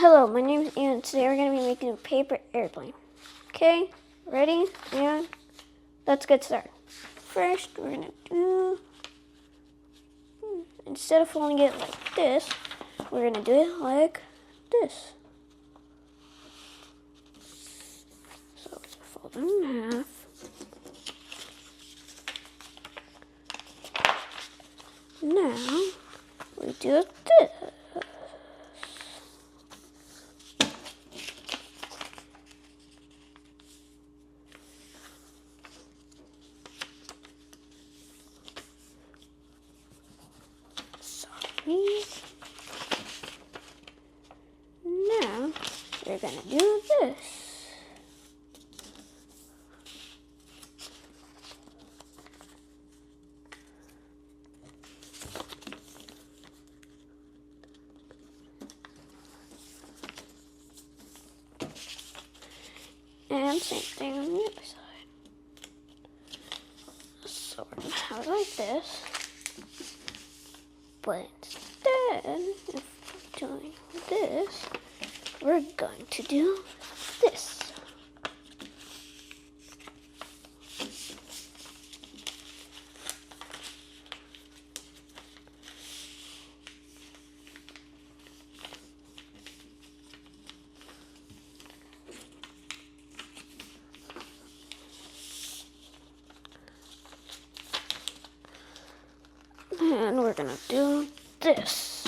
Hello, my name is Ian. Today we're going to be making a paper airplane. Okay, ready? And let's get started. First, we're going to do, instead of folding it like this, we're going to do it like this. So fold it in half. Now, we do this. Now, we're going to do this. And same thing on the other side. So we're going to have it like this. But instead of doing this, we're going to do this. And we're going to do this.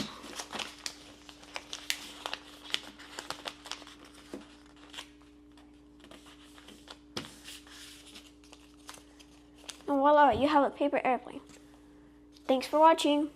And voila, you have a paper airplane. Thanks for watching.